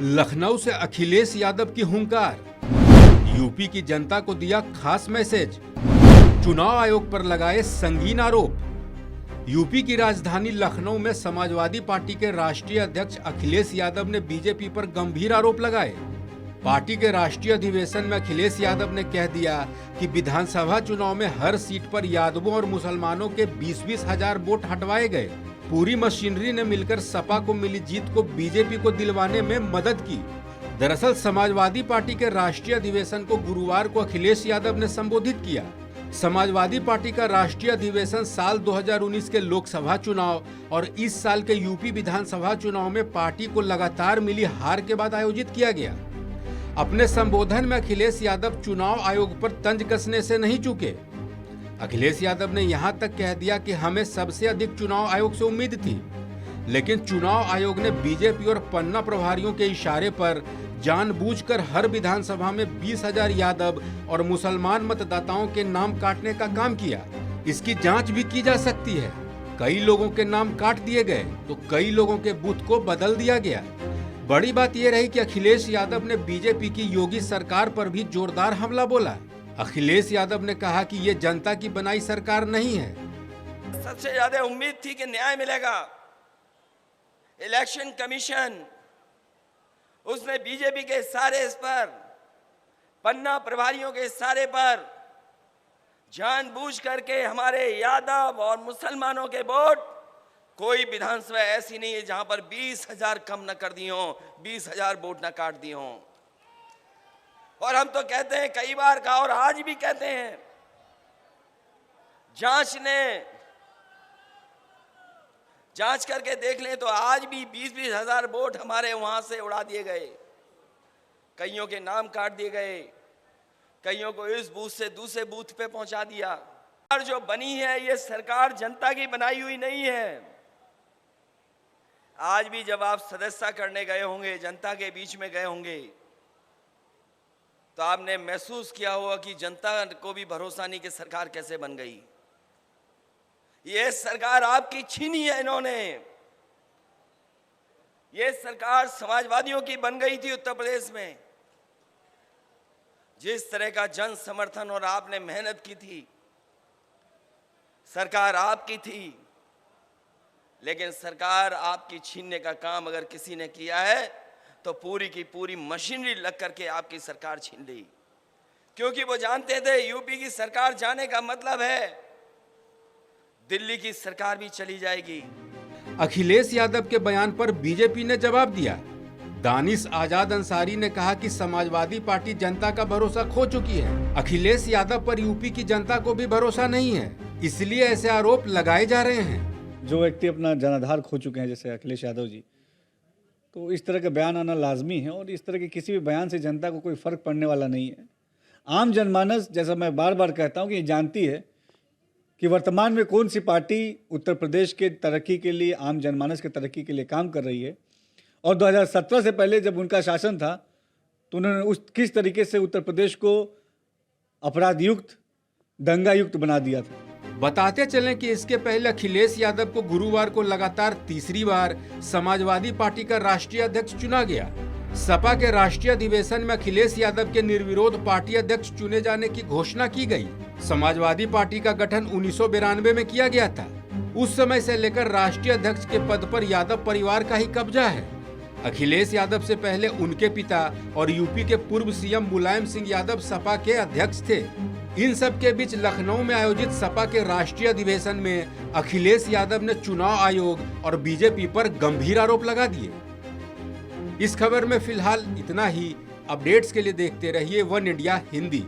लखनऊ से अखिलेश यादव की हुंकार, यूपी की जनता को दिया खास मैसेज, चुनाव आयोग पर लगाए संगीन आरोप। यूपी की राजधानी लखनऊ में समाजवादी पार्टी के राष्ट्रीय अध्यक्ष अखिलेश यादव ने बीजेपी पर गंभीर आरोप लगाए। पार्टी के राष्ट्रीय अधिवेशन में अखिलेश यादव ने कह दिया कि विधानसभा चुनाव में हर सीट पर यादवों और मुसलमानों के 20-20 हजार वोट हटवाए गए। पूरी मशीनरी ने मिलकर सपा को मिली जीत को बीजेपी को दिलवाने में मदद की। दरअसल समाजवादी पार्टी के राष्ट्रीय अधिवेशन को गुरुवार को अखिलेश यादव ने संबोधित किया। समाजवादी पार्टी का राष्ट्रीय अधिवेशन साल 2019 के लोकसभा चुनाव और इस साल के यूपी विधानसभा चुनाव में पार्टी को लगातार मिली हार के बाद आयोजित किया गया। अपने संबोधन में अखिलेश यादव चुनाव आयोग पर तंज कसने से नहीं चूके। अखिलेश यादव ने यहां तक कह दिया कि हमें सबसे अधिक चुनाव आयोग से उम्मीद थी, लेकिन चुनाव आयोग ने बीजेपी और पन्ना प्रभारियों के इशारे पर जानबूझकर हर विधानसभा में 20,000 यादव और मुसलमान मतदाताओं के नाम काटने का काम किया। इसकी जांच भी की जा सकती है। कई लोगों के नाम काट दिए गए तो कई लोगों के बूथ को बदल दिया गया। बड़ी बात यह रही कि अखिलेश यादव ने बीजेपी की योगी सरकार पर भी जोरदार हमला बोला। अखिलेश यादव ने कहा कि ये जनता की बनाई सरकार नहीं है। सबसे ज्यादा उम्मीद थी कि न्याय मिलेगा। इलेक्शन कमीशन उसने बीजेपी के इशारे पर, पन्ना प्रभारियों के इशारे पर जानबूझ करके हमारे यादव और मुसलमानों के वोट, कोई विधानसभा ऐसी नहीं है जहां पर 20,000 कम न कर दिए हों, 20,000 वोट न काट दिए हों। और हम तो कहते हैं, कई बार कहा और आज भी कहते हैं, जांच करके देख लें तो आज भी 20-20 हजार वोट हमारे वहां से उड़ा दिए गए। कईयों के नाम काट दिए गए, कईयों को इस बूथ से दूसरे बूथ पे पहुंचा दिया। और जो बनी है ये सरकार जनता की बनाई हुई नहीं है। आज भी जब आप सदस्यता करने गए होंगे, जनता के बीच में गए होंगे, तो आपने महसूस किया होगा कि जनता को भी भरोसा नहीं कि सरकार कैसे बन गई। ये सरकार आपकी छीनी है इन्होंने। ये सरकार समाजवादियों की बन गई थी उत्तर प्रदेश में। जिस तरह का जन समर्थन और आपने मेहनत की थी, सरकार आपकी थी, लेकिन सरकार आपकी छीनने का काम अगर किसी ने किया है तो पूरी की पूरी मशीनरी लग करके आपकी सरकार छीन ली। क्योंकि वो जानते थे यूपी की सरकार जाने का मतलब है दिल्ली की सरकार भी चली जाएगी। अखिलेश यादव के बयान पर बीजेपी ने जवाब दिया। दानिश आजाद अंसारी ने कहा कि समाजवादी पार्टी जनता का भरोसा खो चुकी है। अखिलेश यादव पर यूपी की जनता को भी भरोसा नहीं है, इसलिए ऐसे आरोप लगाए जा रहे हैं। जो व्यक्ति अपना जनाधार खो चुके हैं जैसे अखिलेश यादव जी, तो इस तरह का बयान आना लाजमी है और इस तरह के किसी भी बयान से जनता को कोई फर्क पड़ने वाला नहीं है। आम जनमानस, जैसा मैं बार बार कहता हूं, कि ये जानती है कि वर्तमान में कौन सी पार्टी उत्तर प्रदेश के तरक्की के लिए, आम जनमानस के तरक्की के लिए काम कर रही है। और 2017 से पहले जब उनका शासन था तो उन्होंने किस तरीके से उत्तर प्रदेश को अपराध युक्त, दंगा युक्त बना दिया था। बताते चलें कि इसके पहले अखिलेश यादव को गुरुवार को लगातार तीसरी बार समाजवादी पार्टी का राष्ट्रीय अध्यक्ष चुना गया। सपा के राष्ट्रीय अधिवेशन में अखिलेश यादव के निर्विरोध पार्टी अध्यक्ष चुने जाने की घोषणा की गई। समाजवादी पार्टी का गठन 1992 में किया गया था। उस समय से लेकर राष्ट्रीय अध्यक्ष के पद पर यादव परिवार का ही कब्जा है। अखिलेश यादव से पहले उनके पिता और यूपी के पूर्व सीएम मुलायम सिंह यादव सपा के अध्यक्ष थे। इन सब के बीच लखनऊ में आयोजित सपा के राष्ट्रीय अधिवेशन में अखिलेश यादव ने चुनाव आयोग और बीजेपी पर गंभीर आरोप लगा दिए। इस खबर में फिलहाल इतना ही। अपडेट्स के लिए देखते रहिए वन इंडिया हिंदी।